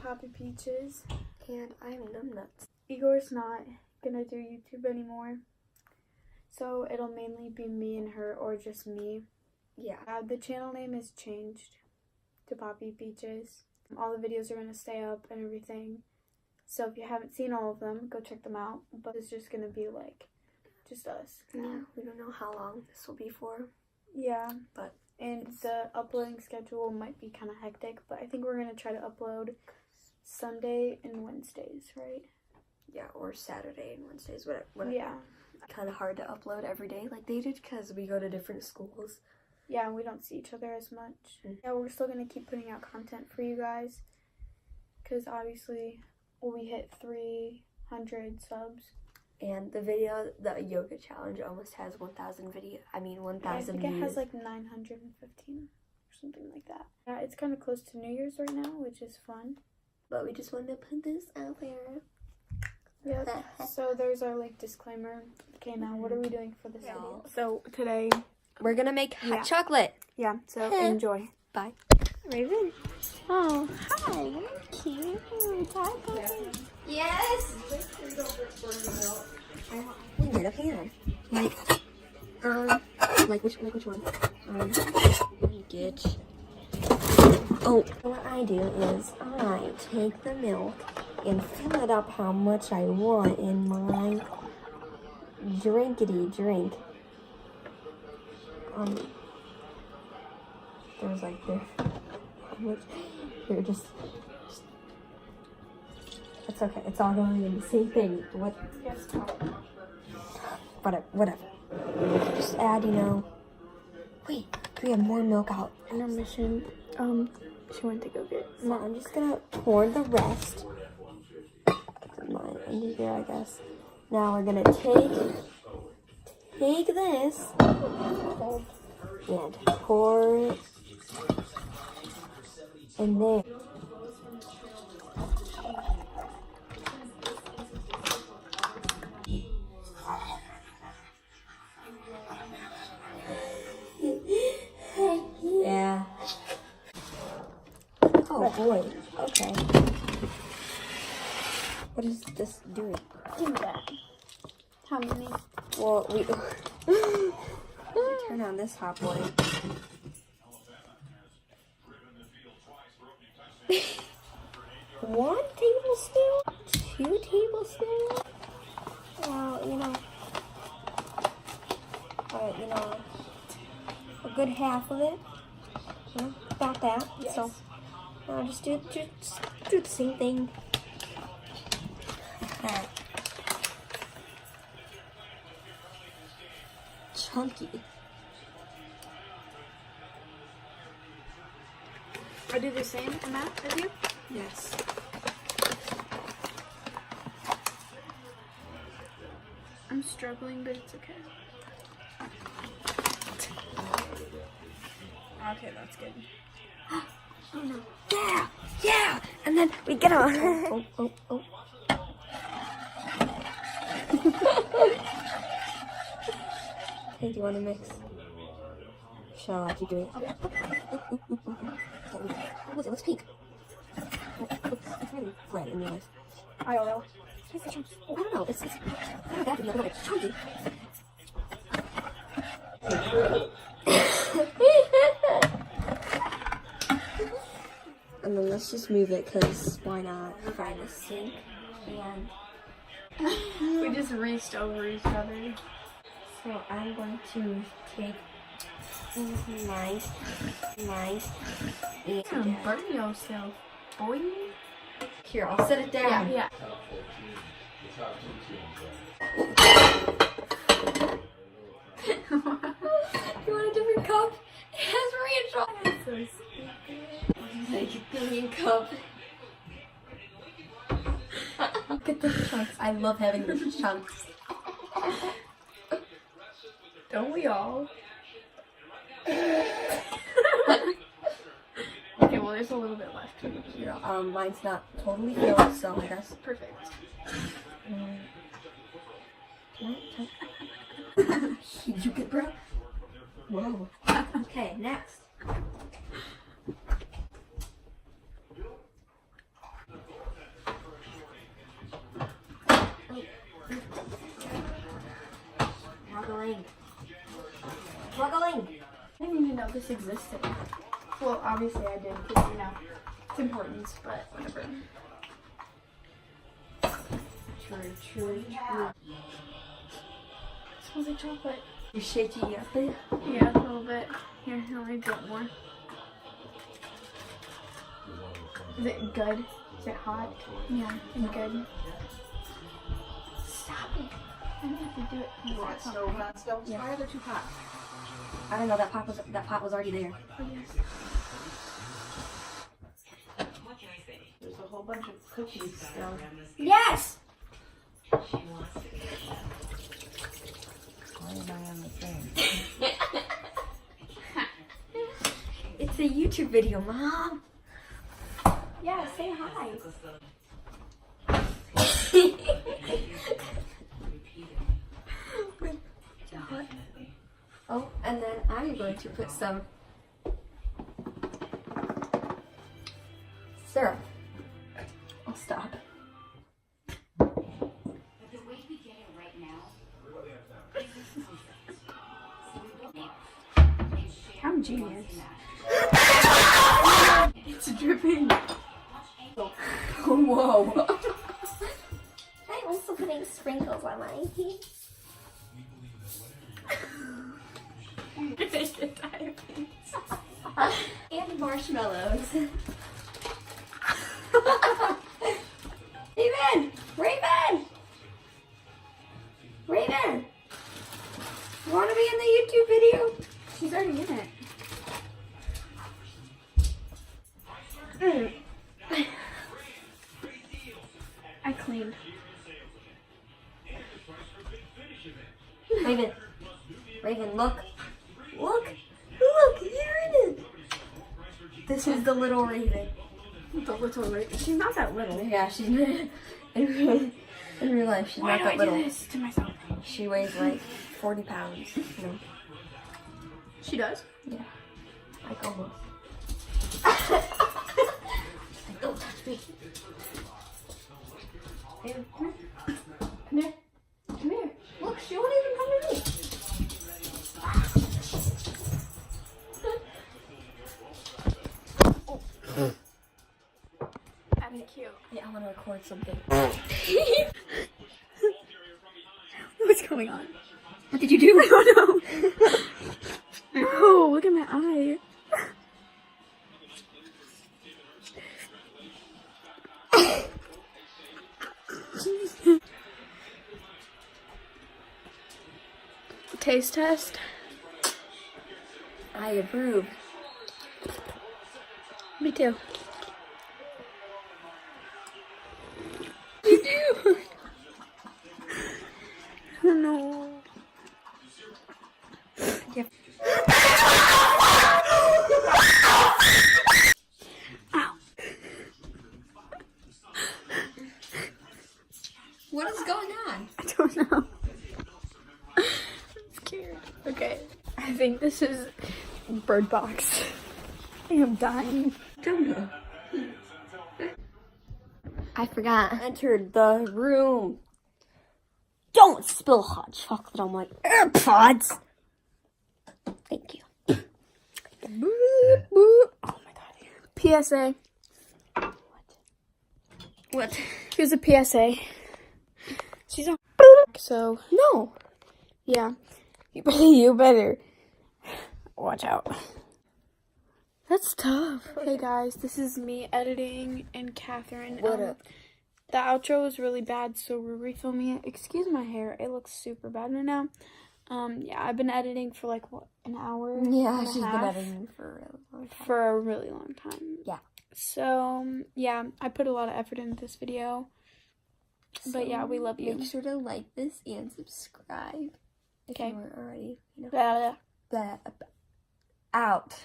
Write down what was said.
Poppy Peaches. And I'm Numbnuts. Igor's not gonna do YouTube anymore, so it'll mainly be me and her, or just me. Yeah. The channel name is changed to Poppy Peaches. All the videos are gonna stay up and everything. So if you haven't seen all of them, go check them out. But it's just gonna be like just us. Yeah, we don't know how long this will be for. Yeah. But and the uploading schedule might be kind of hectic, but I think we're gonna try to upload Sunday and Wednesdays, right? Yeah, or Saturday and Wednesdays, whatever. Yeah. Kind of hard to upload every day like they did because we go to different schools. Yeah, and we don't see each other as much. Yeah, we're still gonna keep putting out content for you guys, because obviously we hit 300 subs. And the yoga challenge almost has 1,000 views. I think it has like 915 or something like that. Yeah, it's kind of close to New Year's right now, which is fun. But we just wanted to put this out there. Yep. So there's our like disclaimer. Okay, now what are we doing for this video? So today we're gonna make hot chocolate. Yeah, so enjoy. Bye. Raven. Oh, hi. You're cute. Hi, Poppy. Yes. I get a pan. Like which one? Get. Oh, what I do is I take the milk and fill it up how much I want in my drinkity drink. There's like this. How much? Here, just. It's okay. It's all going in the same thing. What? Whatever. Just add, Wait, we have more milk out. Intermission. She went to go get. No, I'm just gonna pour the rest. Mine under here, I guess. Now we're gonna take this and pour it in there. Yeah. Oh boy. Okay. What is this doing? Do that. How many? Well, we turn on this hot boy. 1 tablespoon? 2 tablespoons? Well, a good half of it. About that. Yes. So, just do the same thing. Chunky. I do the same amount as you? Yes. I'm struggling, but it's okay. Okay, that's good. Oh no. Yeah! And then we get on. Oh. Hey, do you want to mix? Shall I keep doing it? Okay. What looks pink. It's really red in the eyes. I don't know. I don't know. It's that to be a little bit chunky. And then let's just move it, because why not? Find a sink. And We just reached over each other. so I'm going to take nice. And Burn yourself, boy. here, I'll set it down. Yeah. You want a different cup? It has ranch on it. So stupid. Like a green cup. Look at the chunks. I love having the chunks. Don't we all? Okay, well, there's a little bit left. Here, mine's not totally filled, so I guess. Perfect. You get, bro? Whoa. Okay, next. I didn't even know this existed. Well, obviously I did, because, you know, it's important, but whatever. True. Smells like chocolate. You're shaking up there? Yeah, a little bit. Here, let me get more. Is it good? Is it hot? Yeah, it's good. Stop it. I didn't have to do it. You want stove on stove? Yeah. Why are there 2 pots? I don't know, that pot was already there. Oh, yes. There's a whole bunch of cookies still. Yes! Why am I on the thing? It's a YouTube video, Mom. Yeah, say hi. Oh, and then I'm going to put some syrup. I'll stop. I'm genius. It's dripping. Whoa. I'm also putting sprinkles on my teeth. And marshmallows. Raven! Raven! Raven! You want to be in the YouTube video? She's already in it. I cleaned. Raven. Raven, look. Look. Look, you're in it. This is the little Raven. The little Raven. She's not that little. Yeah, she's in real life, she's Why not do that I little. do this to myself? She weighs like 40 pounds. No. She does? Yeah. Like almost. Don't touch me. Come here. Come here. Look, she won't even come to me. That's cute. Yeah, I want to record something. What's going on? What did you do? I don't know. Oh, look at my eye. Taste test. I approve. Me too. You do. Oh no. Yep. Ow. What is going on? I don't know. I'm scared. Okay. I think this is Bird Box. I am dying. Don't know. I forgot. Entered the room. Don't spill hot chocolate on my AirPods. Thank you. Boop, boop. Oh my god. PSA. What? Here's a PSA. She's on. So, No. yeah. You better watch out. That's tough. Hey guys, this is me editing and Catherine. What up? The outro was really bad, so we're refilming it. Excuse my hair, it looks super bad right now. Yeah, I've been editing for like what, an hour? Yeah, and a she's been half? editing for a really long time. For a really long time. Yeah. So yeah, I put a lot of effort into this video. But yeah, we love you. Make sure to like this and subscribe. If Okay. you weren't already, you know. Blah, blah. That out.